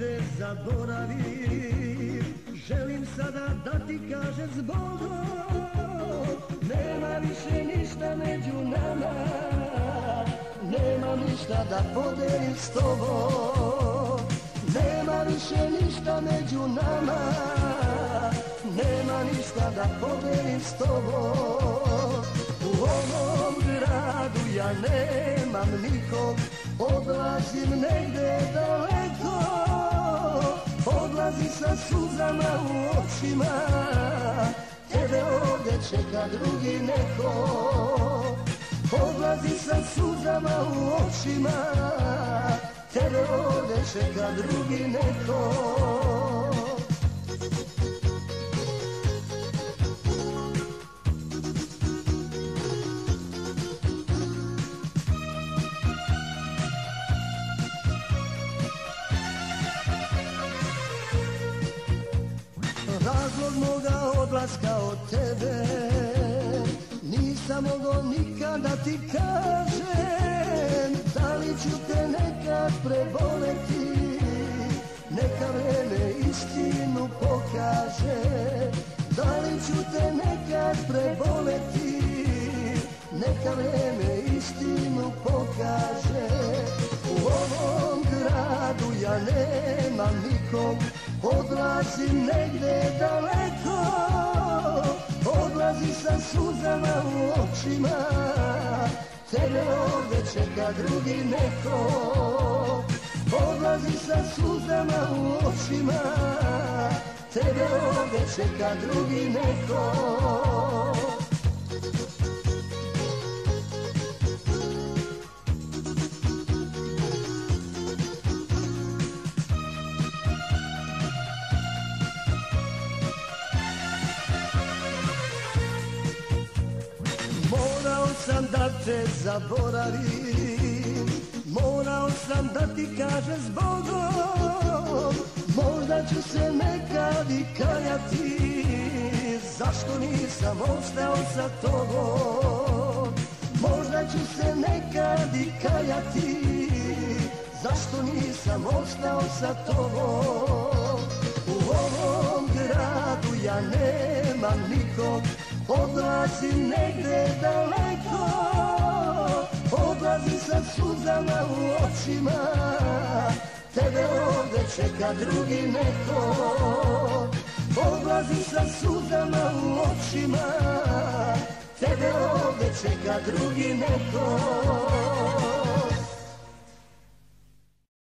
te zaboravim. Želim sada da ti kažem zbogom, nema više ništa među nama, nema ništa da podelim s tobom. Nema više ništa među nama, nema ništa da podelim s tobom. U ovom gradu ja nemam nikog, odlazim negde daleko, odlazi sa suzama u očima, tebe ovdje čeka drugi neko. Odlazi sa suzama u očima, tebe ovdje čeka drugi neko. Razlog moga odlaska od tebe nisam mogao nikada ti kažem. Da li ću te nekad preboleti, neka vreme istinu pokaže. Da li ću te nekad preboleti, neka vreme istinu pokaže. U ovom gradu ja nemam nikog, odlazim negde daleko, odlazi sa suzama u očima, tebe ovdje čeka drugi neko. Odlazi sa suzama u očima, tebe ovdje čeka drugi neko. Morao sam da te zaboravim, morao sam da ti kažem zbogom. Možda ću se nekad i kajati, zašto nisam ostao sa tobom. Možda ću se nekad i kajati, zašto nisam ostao sa tobom. U ovom gradu ja nemam nikog, odlazim negde daleko, odlazi sa suzama u očima, tebe ovdje čeka drugi neko. Odlazi sa suzama u očima, tebe ovdje čeka drugi neko.